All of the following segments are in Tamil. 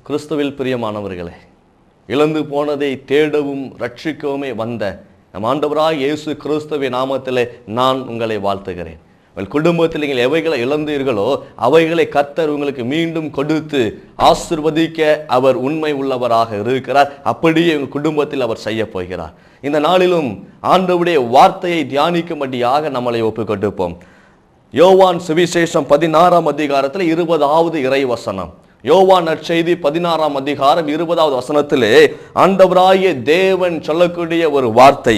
கிறிஸ்துவில் பிரியமானவர்களே, இழந்து போனதை தேடவும் ரட்சிக்கவுமே வந்த நம் ஆண்டவராய் இயேசு கிறிஸ்துவின் நாமத்திலே நான் உங்களை வாழ்த்துகிறேன். உங்கள் குடும்பத்தில் நீங்கள் எவைகளை இழந்தீர்களோ அவைகளை கர்த்தர் உங்களுக்கு மீண்டும் கொடுத்து ஆசீர்வதிக்க அவர் உண்மை உள்ளவராக இருக்கிறார். அப்படியே உங்கள் குடும்பத்தில் அவர் செய்ய போகிறார். இந்த நாளிலும் ஆண்டவருடைய வார்த்தையை தியானிக்கும்படியாக நம்மளை ஒப்புக் கொடுப்போம். யோவான் சுவிசேஷம் 16ஆம் அதிகாரத்தில் 20வது இறைவசனம். யோவான் நற்செய்தி 16ஆம் அதிகாரம் 20வது வசனத்திலே ஆண்டவராகிய தேவன் சொல்லக்கூடிய ஒரு வார்த்தை,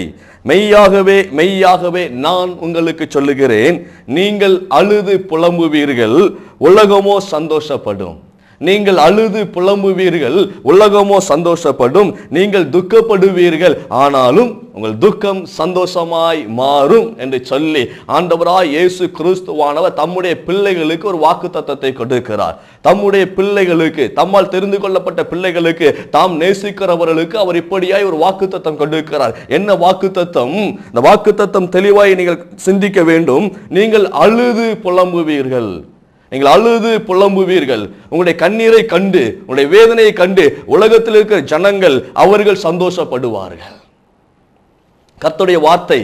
மெய்யாகவே மெய்யாகவே நான் உங்களுக்கு சொல்லுகிறேன், நீங்கள் அழுது புலம்புவீர்கள், உலகமோ சந்தோஷப்படும். நீங்கள் அழுது புலம்புவீர்கள், உலகமோ சந்தோஷப்படும். நீங்கள் துக்கப்படுவீர்கள், ஆனாலும் உங்கள் துக்கம் சந்தோஷமாய் மாறும் என்று சொல்லி ஆண்டவராய் இயேசு கிறிஸ்துவானவர் தம்முடைய பிள்ளைகளுக்கு ஒரு வாக்குத்தத்தத்தை கொடுக்கிறார். தம்முடைய பிள்ளைகளுக்கு, தம்மால் தெரிந்து கொள்ளப்பட்ட பிள்ளைகளுக்கு, தாம் நேசிக்கிறவர்களுக்கு அவர் இப்படியாய் ஒரு வாக்குத்தத்தம் கொடுக்கிறார். என்ன வாக்குத்தத்தம்? இந்த வாக்குத்தத்தம் தெளிவாய் நீங்கள் சிந்திக்க வேண்டும். நீங்கள் அழுது புலம்புவீர்கள், நீங்கள் அழுது புலம்புவீர்கள். உங்களுடைய கண்ணீரை கண்டு, உங்களுடைய வேதனையை கண்டு உலகத்தில் இருக்கிற ஜனங்கள் அவர்கள் சந்தோஷப்படுவார்கள். கர்த்தருடைய வார்த்தை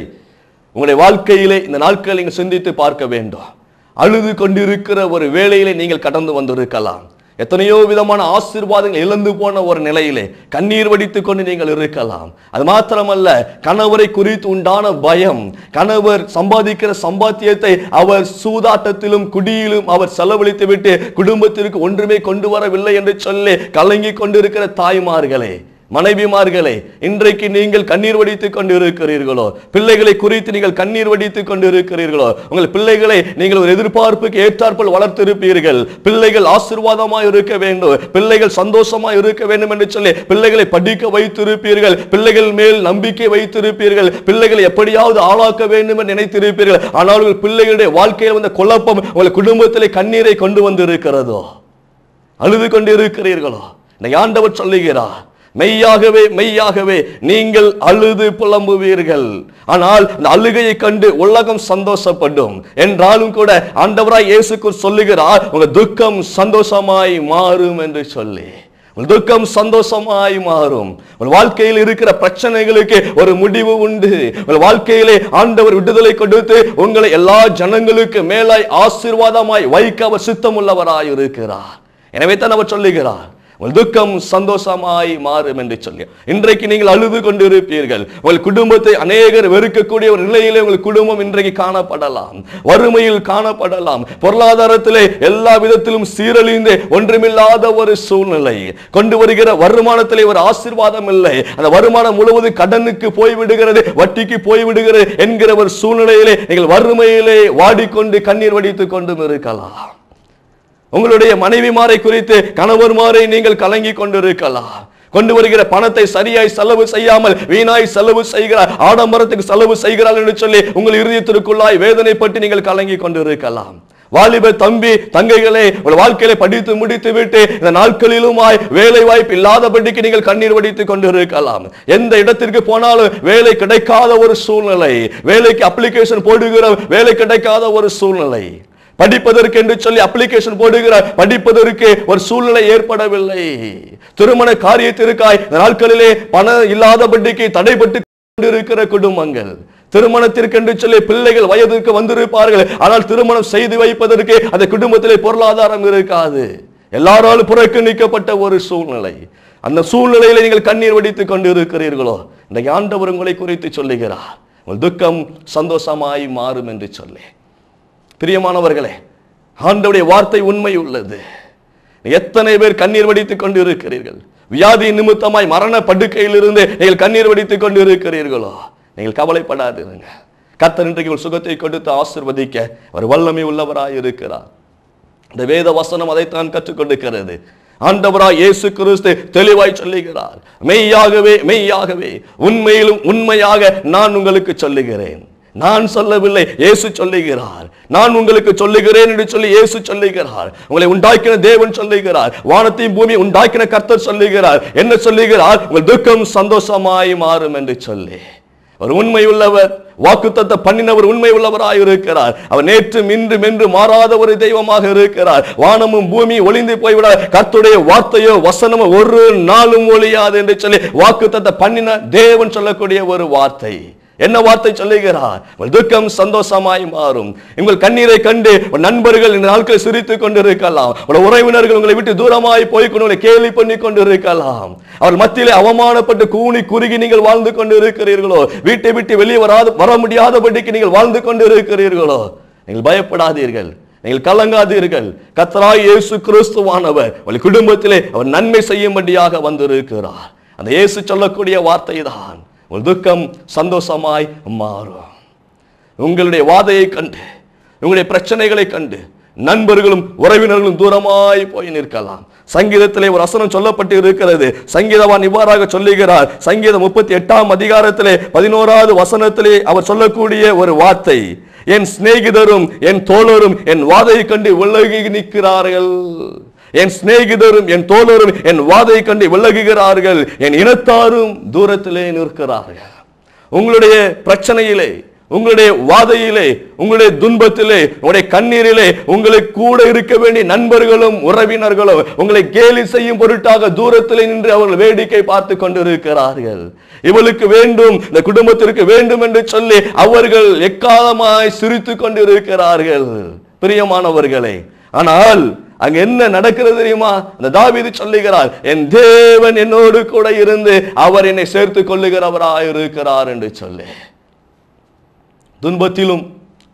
உங்களுடைய வாழ்க்கையிலே இந்த நாட்கள் நீங்கள் சிந்தித்து பார்க்க வேண்டும். அழுது கொண்டிருக்கிற ஒரு வேளையிலே நீங்கள் கடந்து வந்திருக்கலாம். எத்தனையோ விதமான ஆசீர்வாதங்கள் இழந்து போன ஒரு நிலையிலே கண்ணீர் வடித்துக் கொண்டு நீங்கள் இருக்கலாம். அது மாத்திரமல்ல, கணவரை குறித்து உண்டான பயம், கணவர் சம்பாதிக்கிற சம்பாத்தியத்தை அவர் சூதாட்டத்திலும் குடியிலும் அவர் செலவழித்து விட்டு குடும்பத்திற்கு ஒன்றுமே கொண்டு வரவில்லை என்று சொல்லி கலங்கி கொண்டிருக்கிற தாய்மார்களே, மனைவிமார்களே, இன்றைக்கு நீங்கள் கண்ணீர் வடித்துக் கொண்டு இருக்கிறீர்களோ? பிள்ளைகளை குறித்து நீங்கள் கண்ணீர் வடித்துக் கொண்டு இருக்கிறீர்களோ? உங்கள் பிள்ளைகளை நீங்கள் ஒரு எதிர்பார்ப்புக்கு ஏற்றாற்போல் வளர்த்திருப்பீர்கள். பிள்ளைகள் ஆசீர்வாதமாய் இருக்க வேண்டும், பிள்ளைகள் சந்தோஷமாய் இருக்க வேண்டும் என்று சொல்லி பிள்ளைகளை படிக்க வைத்திருப்பீர்கள். பிள்ளைகள் மேல் நம்பிக்கை வைத்திருப்பீர்கள். பிள்ளைகளை எப்படியாவது ஆளாக்க வேண்டும் என்று நினைத்திருப்பீர்கள். ஆனால் உங்கள் பிள்ளைகளுடைய வாழ்க்கையில் வந்த குழப்பம் உங்கள் குடும்பத்திலே கண்ணீரை கொண்டு வந்து இருக்கிறதோ? அழுது கொண்டு இருக்கிறீர்களோ? இந்த ஆண்டவர் சொல்லுகிறார், மெய்யாகவே மெய்யாகவே நீங்கள் அழுது புலம்புவீர்கள், ஆனால் அந்த அழுகையை கண்டு உலகம் சந்தோஷப்படும் என்றாலும் கூட ஆண்டவராய் இயேசு சொல்லுகிறார், உங்க துக்கம் சந்தோஷமாய் மாறும் என்று சொல்லி. உங்கள் துக்கம் சந்தோஷமாய் மாறும். உங்கள் வாழ்க்கையில் இருக்கிற பிரச்சனைகளுக்கு ஒரு முடிவு உண்டு. உங்கள் வாழ்க்கையிலே ஆண்டவர் விடுதலை கொடுத்து உங்களை எல்லா ஜனங்களுக்கு மேலாய் ஆசீர்வாதமாய் வைக்க அவர் சித்தமுள்ளவராய் இருக்கிறார். எனவே தான் அவர் சொல்லுகிறார், உங்கள் துக்கம் சந்தோஷமாய் மாறும் என்று சொல்லி. இன்றைக்கு நீங்கள் அழுது கொண்டிருப்பீர்கள். உங்கள் குடும்பத்தை அநேகர் வெறுக்கக்கூடிய ஒரு நிலையிலே உங்கள் குடும்பம் இன்றைக்கு காணப்படலாம். வறுமையில் காணப்படலாம். பொருளாதாரத்திலே எல்லா விதத்திலும் சீரழிந்து ஒன்றுமில்லாத ஒரு சூழ்நிலை. கொண்டு வருகிற வருமானத்திலே ஒரு ஆசீர்வாதம் இல்லை. அந்த வருமானம் முழுவதும் கடனுக்கு போய்விடுகிறது, வட்டிக்கு போய்விடுகிறது என்கிற ஒரு சூழ்நிலையிலே நீங்கள் வறுமையிலே வாடிக்கொண்டு கண்ணீர் வடித்துக் கொண்டும் இருக்கலாம். உங்களுடைய மனைவிமாரை குறித்து, கணவர்மாரை நீங்கள் கலங்கி கொண்டிருக்கலாம். கொண்டு வருகிற பணத்தை சரியாய் செலவு செய்யாமல் வீணாய் செலவு செய்கிறார், ஆடம்பரத்துக்கு செலவு செய்கிறார் என்று சொல்லி உங்கள் இருதயத்திற்குள்ளாய் வேதனைப்பட்டு நீங்கள் கலங்கி கொண்டிருக்கலாம். வாலிப தம்பி தங்கைகளே, உங்கள் வாழ்க்கையில படித்து முடித்து விட்டு இந்த நாட்களிலுமாய் வேலை வாய்ப்பு இல்லாதபடிக்கு நீங்கள் கண்ணீர் வடித்துக் கொண்டிருக்கலாம். எந்த இடத்திற்கு போனாலும் வேலை கிடைக்காத ஒரு சூழ்நிலை, வேலைக்கு அப்ளிகேஷன் போடுகிற வேலை கிடைக்காத ஒரு சூழ்நிலை, படிப்பதற்கு என்று சொல்லி அப்ளிகேஷன் போடுகிறார், படிப்பதற்கு ஒரு சூழ்நிலை ஏற்படவில்லை. திருமண காரியத்திற்காய் நாட்களிலே பணம் இல்லாதபடிக்கு தடைபட்டு கொண்டிருக்கிற குடும்பங்கள், திருமணத்திற்கு என்று சொல்லி பிள்ளைகள் வயதுக்கு வந்திருப்பார்கள், ஆனால் திருமணம் செய்து வைப்பதற்கு அந்த குடும்பத்திலே பொருளாதாரம் இருக்காது. எல்லாராலும் புறக்கணிக்கப்பட்ட ஒரு சூழ்நிலை. அந்த சூழ்நிலையில நீங்கள் கண்ணீர் வடித்துக் கொண்டு இருக்கிறீர்களோ? இந்த ஆண்டவர் உங்களை குறித்து சொல்லுகிறார், உங்கள் துக்கம் சந்தோஷமாய் மாறும் என்று சொல்லி. பிரியமானவர்களே, ஆண்டவருடைய வார்த்தை உண்மை உள்ளது. எத்தனை பேர் கண்ணீர் வடித்துக் கொண்டு இருக்கிறீர்கள்? வியாதி நிமித்தமாய் மரண படுக்கையில் இருந்து நீங்கள் கண்ணீர் வடித்துக் கொண்டு இருக்கிறீர்களோ? நீங்கள் கவலைப்படாதீங்க. கர்த்தர் இன்றைக்கு சுகத்தை கொடுத்து ஆசீர்வதிக்க அவர் வல்லமை உள்ளவராய் இருக்கிறார். இந்த வேத வசனம் அதைத்தான் கற்றுக் கொடுக்கிறது. ஆண்டவராய் இயேசு கிறிஸ்து தெளிவாய் சொல்லுகிறார், மெய்யாகவே மெய்யாகவே உண்மையிலும் உண்மையாக நான் உங்களுக்கு சொல்லுகிறேன். நான் சொல்லவில்லை, இயேசு சொல்லுகிறார். நான் உங்களுக்கு சொல்லுகிறேன் என்று சொல்லி இயேசு சொல்லுகிறார். உங்களை உண்டாக்கின தேவன் சொல்லுகிறார். வானத்தையும் பூமி உண்டாக்கின கர்த்தர் சொல்லுகிறார். என்ன சொல்லுகிறார்? உங்கள் துக்கம் சந்தோஷமாய் மாறும் என்று சொல்லி. அவர் உண்மை உள்ளவர். வாக்குத்தத்தம் பண்ணினவர் உண்மை உள்ளவராய் இருக்கிறார். அவர் நேற்றும் இன்றும் என்று மாறாத ஒரு தெய்வமாக இருக்கிறார். வானமும் பூமி ஒளிந்து போய்விட, கர்த்தருடைய வார்த்தையோ வசனமோ ஒரு நாளும் ஒழியாது என்று சொல்லி வாக்குத்தத்தம் பண்ணின தேவன் சொல்லக்கூடிய ஒரு வார்த்தை. என்ன வார்த்தை சொல்லுகிறார்? துக்கம் சந்தோஷமாய் மாறும். உங்கள் கண்ணீரை கண்டு நண்பர்கள் இந்த நாட்களை சிரித்துக் கொண்டிருக்கலாம். உறவினர்கள் உங்களை விட்டு தூரமாய் போய் கொண்டு கேலி பண்ணி கொண்டிருக்கலாம். அவர் மத்தியிலே அவமானப்பட்டு கூனி குறுகி நீங்கள் வாழ்ந்து கொண்டு இருக்கிறீர்களோ, வீட்டை விட்டு வெளியே வர முடியாதபடிக்கு நீங்கள் வாழ்ந்து கொண்டு இருக்கிறீர்களோ, நீங்கள் பயப்படாதீர்கள், நீங்கள் கலங்காதீர்கள். கர்த்தராகிய இயேசு கிறிஸ்துவானவர் உங்கள் குடும்பத்திலே அவர் நன்மை செய்யும்படியாக வந்திருக்கிறார். அந்த இயேசு சொல்லக்கூடிய வார்த்தை தான், உங்கள் துக்கம் சந்தோஷமாய் மாறும். உங்களுடைய வாதையை கண்டு, உங்களுடைய பிரச்சனைகளை கண்டு நண்பர்களும் உறவினர்களும் தூரமாய் போய் நிற்கலாம். சங்கீதத்திலே ஒரு வசனம் சொல்லப்பட்டு இருக்கிறது. சங்கீதவான் இவ்வாறாக சொல்லுகிறார். சங்கீதம் 38 அதிகாரத்திலே 11வது வசனத்திலே அவர் சொல்லக்கூடிய ஒரு வார்த்தை, என் சிநேகிதரும் என் தோழரும் என் வாதையை கண்டு விலகி நிற்கிறார்கள். என் சிநேகிதரும் என் தோழரும் என் வாதை கண்டு விலகுகிறார்கள், என் இனத்தாரும் தூரத்திலே நிற்கிறார்கள். உங்களுடைய பிரச்சனையிலே, உங்களுடைய வாதையிலே, உங்களுடைய துன்பத்திலே, உங்களுடைய கண்ணீரிலே உங்களுக்கு கூட இருக்க வேண்டிய நண்பர்களும் உறவினர்களும் உங்களை கேலி செய்யும் பொருட்டாக தூரத்திலே நின்று அவர்கள் வேடிக்கை பார்த்து கொண்டிருக்கிறார்கள். இவளுக்கு வேண்டும், இந்த குடும்பத்திற்கு வேண்டும் என்று சொல்லி அவர்கள் எக்காலமாய் சிரித்து கொண்டிருக்கிறார்கள். பிரியமானவர்களே, ஆனால் அங்க என்ன நடக்கிறது தெரியுமா? அந்த தாவீது சொல்லுகிறார், என் தேவன் என்னோடு கூட இருந்து அவர் என்னை சேர்த்துக் கொள்ளுகிறவராய் இருக்கிறார் என்று சொல்லி. துன்பத்திலும்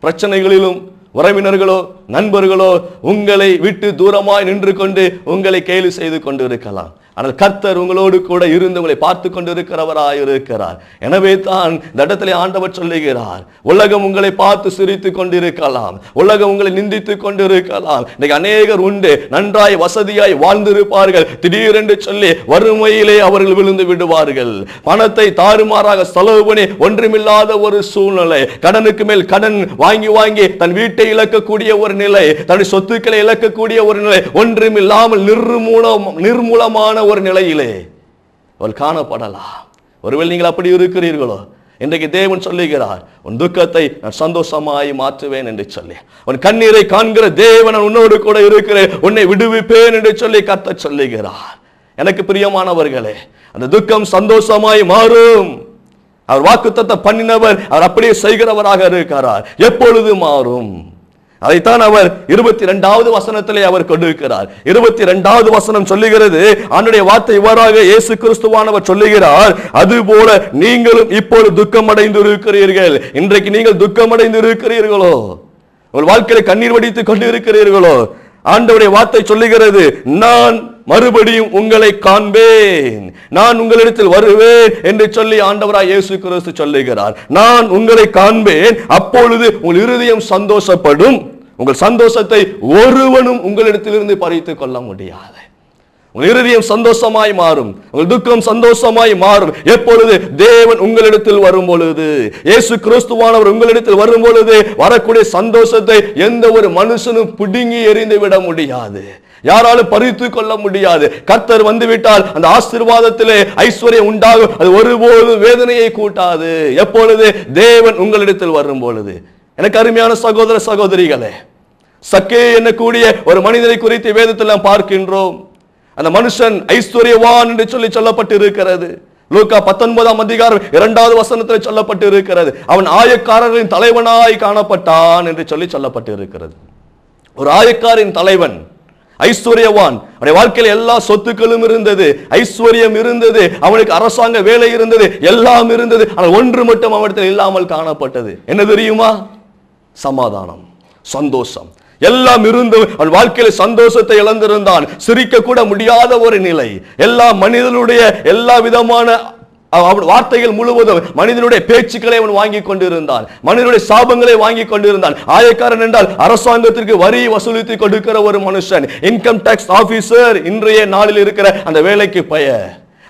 பிரச்சனைகளிலும் உறவினர்களோ நண்பர்களோ உங்களை விட்டு தூரமாய் நின்று கொண்டு உங்களை கேலி செய்து கொண்டு இருக்கலாம். ஆனால் கர்த்தர் உங்களோடு கூட இருந்து உங்களை பார்த்து கொண்டிருக்கிறவராய் இருக்கிறார். எனவே தான் இந்த இடத்திலே ஆண்டவர் சொல்லுகிறார், உலகம் உங்களை பார்த்து சிரித்து கொண்டிருக்கலாம், உலகம் உங்களை நிந்தித்து கொண்டிருக்கலாம். இன்னைக்கு அநேகர் உண்டு, நன்றாய் வசதியாய் வாழ்ந்திருப்பார்கள், திடீரென்று சொல்லி வறுமையிலே அவர்கள் விழுந்து விடுவார்கள். பணத்தை தாறுமாறாக செலவு பண்ணி ஒன்றுமில்லாத ஒரு சூழ்நிலை, கடனுக்கு மேல் கடன் வாங்கி வாங்கி தன் வீட்டை இழக்கக்கூடிய ஒரு நிலை, தன்னுடைய சொத்துக்களை இழக்கக்கூடிய ஒரு நிலை, ஒன்றுமில்லாமல் நிர்மூலமான ஒரு நிலையிலே அவள் காணப்படலாம். ஒருவேளை நீங்கள் அப்படி இருக்கிறீர்களோ, இன்றைக்கு தேவன் சொல்லுகிறார், உன் துக்கத்தை நான் சந்தோஷமாய் மாற்றுவேன் என்று சொல்லி, உன் கண்ணீரை காண்கிற தேவன் உன்னோடு கூட இருக்கிறேன், உன்னை விடுவிப்பேன் என்று சொல்லி கர்த்தர் சொல்லுகிறார். எனக்கு பிரியமானவர்களே, அந்த துக்கம் சந்தோஷமாய் மாறும். அவர் வாக்குத்தத்தம் பண்ணினவர், அவர் அப்படியே செய்கிறவராக இருக்கிறார். எப்பொழுது மாறும்? அதைத்தான் அவர் 22வது வசனத்திலே அவர் கொடுக்கிறார். 22வது வசனம் சொல்லுகிறது, ஆண்டுடைய வார்த்தை இவ்வாறாக இயேசு கிறிஸ்துவானவர் சொல்லுகிறார், அதுபோல நீங்களும் இப்பொழுது துக்கம் அடைந்து இருக்கிறீர்கள். இன்றைக்கு நீங்கள் துக்கம் அடைந்து இருக்கிறீர்களோ, உங்கள் வாழ்க்கையில கண்ணீர் வடித்துக் கொண்டு இருக்கிறீர்களோ, ஆண்டவருடைய வார்த்தை சொல்லுகிறது, நான் மறுபடியும் உங்களை காண்பேன், நான் உங்களிடத்தில் வருவேன் என்று சொல்லி ஆண்டவராய் இயேசு கிறிஸ்து சொல்லுகிறார். நான் உங்களை காண்பேன், அப்பொழுது உங்கள் இருதயம் சந்தோஷப்படும், உங்கள் சந்தோஷத்தை ஒருவனும் உங்களிடத்திலிருந்து பறித்துக் கொள்ள முடியாது. உங்கள் இருதயம் சந்தோஷமாய் மாறும், உங்கள் துக்கம் சந்தோஷமாய் மாறும். எப்பொழுது? தேவன் உங்களிடத்தில் வரும் பொழுது, இயேசு கிறிஸ்துவானவர் உங்களிடத்தில் வரும் பொழுது வரக்கூடிய சந்தோஷத்தை எந்த ஒரு மனுஷனும் பிடுங்கி எறிந்து விட முடியாது, யாராலும் பறித்து கொள்ள முடியாது. கர்த்தர் வந்துவிட்டால் அந்த ஆசீர்வாதத்திலே ஐஸ்வர்யம் உண்டாகும், அது ஒருபோதும் வேதனையை கூட்டாது. எப்பொழுது? தேவன் உங்களிடத்தில் வரும் பொழுது. எனக்கு அருமையான சகோதர சகோதரிகளே, சக்கே என்னக்கூடிய ஒரு மனிதனை குறித்து வேதத்தில் நாம் பார்க்கின்றோம். அந்த மனுஷன் ஐஸ்வர்யவான் என்று சொல்லி சொல்லப்பட்டு இருக்கிறது. லூக்கா 19 அதிகாரம் 2வது வசனத்தில் சொல்லப்பட்டு இருக்கிறது, அவன் ஆயக்காரரின் தலைவனாய் காணப்பட்டான் என்று சொல்லி சொல்லப்பட்டு இருக்கிறது. ஒரு ஆயக்காரின் தலைவன், ஐஸ்வர்யவான், அவனுடைய வாழ்க்கையில் எல்லா சொத்துக்களும் இருந்தது, ஐஸ்வர்யம் இருந்தது, அவனுக்கு அரசாங்க வேலை இருந்தது, எல்லாம் இருந்தது. ஆனால் ஒன்று மட்டும் அவனிடத்தில் இல்லாமல் காணப்பட்டது. என்ன தெரியுமா? சமாதானம், சந்தோஷம். எல்லாம் இருந்து அவன் வாழ்க்கையில சந்தோஷத்தை இழந்திருந்தான். சிரிக்க கூட முடியாத ஒரு நிலை. எல்லா மனிதனுடைய எல்லா விதமான வார்த்தைகள் முழுவதும் மனிதனுடைய பேச்சுக்களை அவன் வாங்கி கொண்டிருந்தான், மனிதனுடைய சாபங்களை வாங்கி கொண்டிருந்தான். ஆயக்காரன் என்றால் அரசாங்கத்திற்கு வரி வசூலித்து கொடுக்கிற ஒரு மனுஷன், இன்கம் டாக்ஸ் ஆபீசர் இன்றைய நாளில் இருக்கிற அந்த வேலைக்கு பெயர்.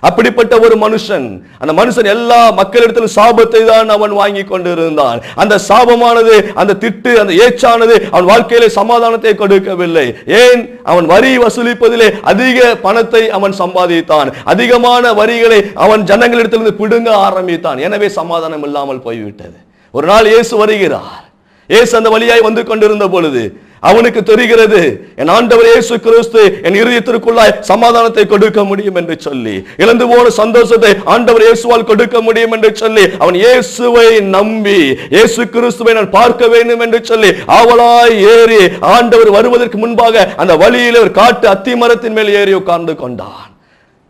அப்படிப்பட்ட ஒரு மனுஷன், அந்த மனுஷன் எல்லா மக்களிடத்திலும் சாபத்தை தான் அவன் வாங்கி கொண்டிருந்தான். அந்த சாபமானது, அந்த திட்டு, அந்த ஏச்சானது அவன் வாழ்க்கையிலே சமாதானத்தை கொடுக்கவில்லை. ஏன்? அவன் வரி வசூலிப்பதிலே அதிக பணத்தை அவன் சம்பாதித்தான். அதிகமான வரிகளை அவன் ஜனங்களிடத்திலிருந்து பிடுங்க ஆரம்பித்தான். எனவே சமாதானம் இல்லாமல் போய்விட்டது. ஒரு நாள் இயேசு வருகிறார். இயேசு அந்த வழியாய் வந்து கொண்டிருந்த பொழுது அவனுக்கு தெரிகிறது, என் ஆண்டவர் இயேசு கிறிஸ்து என் இருதயத்திற்குள்ளாய் சமாதானத்தை கொடுக்க முடியும் என்று சொல்லி, இழந்து போன சந்தோஷத்தை ஆண்டவர் இயேசுவால் கொடுக்க முடியும் என்று சொல்லி, அவன் இயேசுவை நம்பி இயேசு கிறிஸ்துவை நான் பார்க்க வேண்டும் என்று சொல்லி ஆவலாய் ஏறி ஆண்டவர் வருவதற்கு முன்பாக அந்த வழியில் ஒரு காட்டு அத்தி மரத்தின் மேல் ஏறி உட்கார்ந்து கொண்டான்.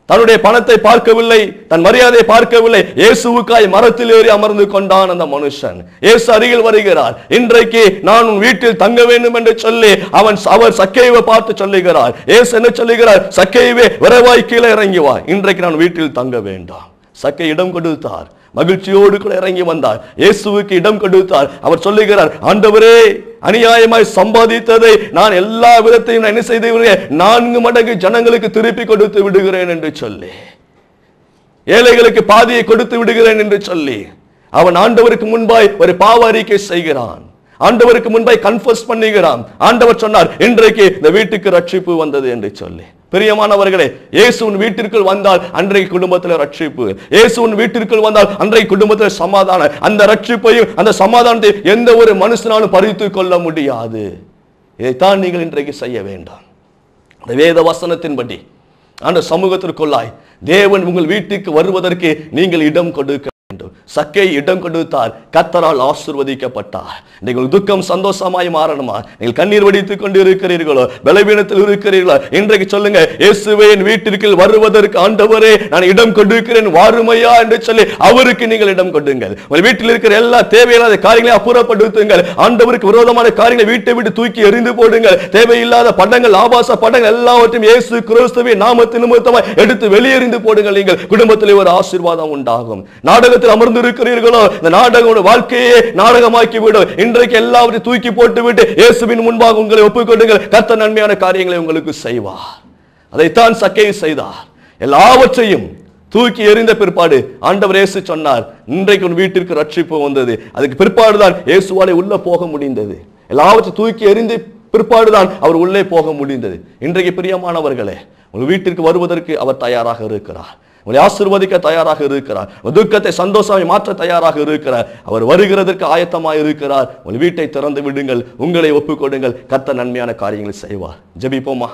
தன்னுடைய பணத்தை பார்க்கவில்லை, தன் மரியாதையை பார்க்கவில்லை, இயேசுவுக்காய் மரத்தில் ஏறி அமர்ந்து கொண்டான் அந்த மனுஷன். இயேசு அருகில் வருகிறார். இன்றைக்கு நான் உன் வீட்டில் தங்க வேண்டும் என்று சொல்லி அவர் சக்கேயுவை பார்த்து சொல்லுகிறார். இயேசு என்ன சொல்லுகிறார்? சக்கேயுவே, விரைவாய் கீழே இறங்கி வா, இன்றைக்கு நான் வீட்டில் தங்க வேண்டாம். சக்கை இடம் கொடுத்தார். மகிழ்ச்சியோடு கூட இறங்கி வந்தார். இயேசுவுக்கு இடம் கொடுத்தார். அவர் சொல்லுகிறார், ஆண்டவரே, அநியாயமாய் சம்பாதித்ததை நான் எல்லா விதத்தையும் என்ன செய்து 4 மடங்கு ஜனங்களுக்கு திருப்பி கொடுத்து விடுகிறேன் என்று சொல்லி, ஏழைகளுக்கு பாதியை கொடுத்து விடுகிறேன் என்று சொல்லி அவன் ஆண்டவருக்கு முன்பாய் ஒரு பாவ அறிக்கை செய்கிறான். ஆண்டவருக்கு முன்பாய் கன்ஃபஸ் பண்ணுகிறான். ஆண்டவர் சொன்னார், இன்றைக்கு இந்த வீட்டுக்கு ரட்சிப்பு வந்தது என்று சொல்லி. பிரியமானவர்களே, இயேசுவின் வீட்டிற்குள் வந்தால் அன்றைக்கு குடும்பத்தில் ரட்சிப்பு. இயேசுவின் வீட்டிற்குள் வந்தால் அன்றைக்கு குடும்பத்தில் சமாதானம். அந்த ரட்சிப்பையும் அந்த சமாதானத்தை எந்த ஒரு மனுஷனாலும் பறித்துக் கொள்ள முடியாது. இதைத்தான் நீங்கள் இன்றைக்கு செய்ய வேண்டாம். வேத வசனத்தின்படி அந்த சமூகத்திற்குள்ளாய் தேவன் உங்கள் வீட்டுக்கு வருவதற்கு நீங்கள் இடம் கொடுக்க வேண்டும். சக்கை இடம் கொடுத்தார், கர்த்தரால் ஆசீர்வதிக்கப்பட்டார். நீங்கள் துக்கம் சந்தோஷமாய் மாறணுமா? நீங்கள் கண்ணீர் வடித்துக் கொண்டு இருக்கிறீர்களோ, பலவீனத்தில் இருக்கிறீர்களோ, இன்றைக்கு சொல்லுங்க, இயேசுவே என் வீட்டிற்கு வருவதற்கு ஆண்டவரே நான் இடம் கொடுக்கிறேன், வாருமையா என்று சொல்லி அவருக்கு நீங்கள் இடம் கொடுங்கள். உங்கள் வீட்டில் இருக்கிற எல்லா தேவையில்லாத காரியங்களை அப்புறப்படுத்துங்கள். ஆண்டவருக்கு விரோதமான காரியங்களை வீட்டை விட்டு தூக்கி எறிந்து போடுங்கள். தேவையில்லாத படங்கள், ஆபாச படங்கள் எல்லாவற்றையும் இயேசு கிறிஸ்துவின் நாமத்தின் நிமித்தமாய் எடுத்து வெளியெறிந்து போடுங்கள். நீங்கள் குடும்பத்தில் ஒரு ஆசீர்வாதம் உண்டாகும். நாடகத்தில் அமர்ந்து இருக்கிறீர்களோ, இந்த நாடகம் வாழ்க்கையே நாடகமாக்கி விடும். இன்றைக்கு எல்லாவற்றையும் தூக்கி போட்டு விட்டு இயேசுவின் முன்பாக உங்களை ஒப்புக்கொடுங்கள். கர்த்தர் நன்மையான காரியங்களை உங்களுக்கு செய்வார். அதைத்தான் சக்கேயு செய்தார். எல்லாவற்றையும் தூக்கி எறிந்த பிற்பாடு ஆண்டவர் இயேசு சொன்னார், இன்றைக்கு உன் வீட்டிற்கு ரட்சிப்பு வந்தது. அதுக்கு பிற்பாடுதான் இயேசுவாலே உள்ள போக முடிந்தது. எல்லாவற்றையும் தூக்கி எறிந்து பிற்பாடுதான் அவர் உள்ளே போக முடிந்தது. இன்றைக்கு பிரியமானவர்களே, உங்கள் வீட்டிற்கு வருவதற்கு அவர் தயாராக இருக்கிறார். உங்களை ஆசீர்வதிக்க தயாராக இருக்கிறார். துக்கத்தை சந்தோஷமாய் மாற்ற தயாராக இருக்கிறார். அவர் வருகிறதற்கு ஆயத்தமாய் இருக்கிறார். உங்கள் வீட்டை திறந்து விடுங்கள், உங்களை ஒப்புக்கொடுங்கள். கர்த்தர் நன்மையான காரியங்களை செய்வார். ஜெபிப்போமா?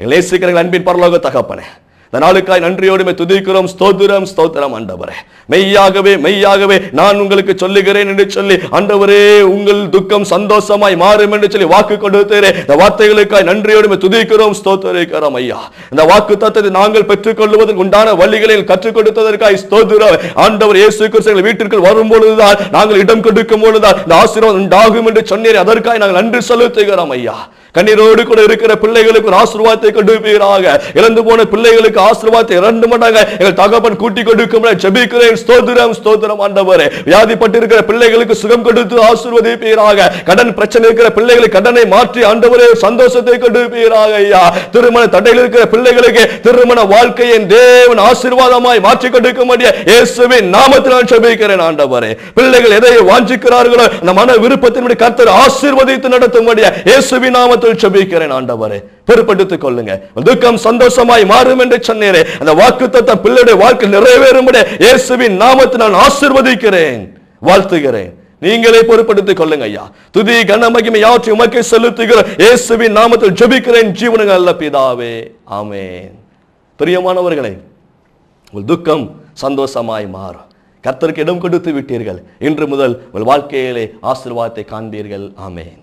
எங்களை நேசிக்கிற அன்பின் பரலோக தகப்பனே, இந்த நாளுக்காய் நன்றியோடு துதிக்கிறோம். ஸ்தோத்திரம், ஸ்தோத்திரம் ஆண்டவரே. மெய்யாகவே மெய்யாகவே நான் உங்களுக்கு சொல்லுகிறேன் என்று சொல்லி ஆண்டவரே, உங்கள் துக்கம் சந்தோஷமாய் மாறும் என்று சொல்லி வாக்கு கொடுத்தீரே, இந்த வார்த்தைகளுக்காய் நன்றியோடு துதிக்கிறோம், ஸ்தோத்திரிக்கிறோம் ஐயா. இந்த வாக்கு தத்தத்தை நாங்கள் பெற்றுக் கொள்வதற்கு உண்டான வழிகளில் கற்றுக் கொடுத்ததற்காய் ஸ்தோத்திரம். ஆண்டவர் இயேசு கிறிஸ்து வீட்டிற்குள் வரும் பொழுதுதான், நாங்கள் இடம் கொடுக்கும் பொழுதுதான் இந்த ஆசீர்வாதம் உண்டாகும் என்று சொன்னீரே, அதற்காய் நாங்கள் நன்றி செலுத்துகிறோம் ஐயா. கண்ணீரோடு கூட இருக்கிற பிள்ளைகளுக்கு ஒரு ஆசீர்வாதத்தை கொடுப்பீராக. இழந்து போன பிள்ளைகளுக்கு ஆசீர்வாதத்தை 2 மடங்கு எங்கள் தகப்பன் கூட்டி கொடுக்கும் ஜெபிக்கிறேன். ஸ்தோத்திரம், ஸ்தோத்திரம் ஆண்டவரே. வியாதிப்பட்டு இருக்கிற பிள்ளைகளுக்கு சுகம் கொடுத்து ஆசீர்வதிப்பீராக. கடன் பிரச்சனை இருக்கிற பிள்ளைகளுக்கு கடனை மாற்றி ஆண்டவரே சந்தோஷத்தை கொடுப்பீராக ஐயா. திருமண தடையில் இருக்கிற பிள்ளைகளுக்கு திருமண வாழ்க்கையை தேவன் ஆசீர்வாதமாய் மாற்றி கொடுக்கும்படியா இயேசுவின் நாமத்தில் நான் ஜெபிக்கிறேன் ஆண்டவரே. பிள்ளைகள் எதை வாஞ்சிக்கிறார்களோ அந்த மன விருப்பத்தின்படி கர்த்தர் ஆசீர்வதித்து நடத்தும்படியா இயேசுவின் நாமத்தில் ஜெபிக்கிறேன் ஆண்டவரே. பொறுப்படுத்திக் கொள்ளுங்க. துக்கம் சந்தோஷமாய் மாறும் என்று சொன்னீரே, அந்த வாக்குத்தத்தம் பிள்ளையுடைய வாழ்க்கை நிறைவேறும்படி இயேசுவின் நாமத்தில் நான் ஆசீர்வதிக்கிறேன், வாழ்த்துகிறேன். நீங்களே பொறுப்படுத்திக் கொள்ளுங்க ஐயா. துதி கன மகிமை யாவற்றையும் உமக்கே செலுத்துகிறேன். இயேசுவின் நாமத்தில் ஜெபிக்கிறேன் ஜீவனுள்ள நல்ல பிதாவே, ஆமென். பிரியமானவர்களே, உங்கள் துக்கம் சந்தோஷமாய் மாறும். கர்த்தருக்கு இடம் கொடுத்து விட்டீர்கள். இன்று முதல் உங்கள் வாழ்க்கையிலே ஆசீர்வாதத்தை காண்பீர்கள். ஆமென்.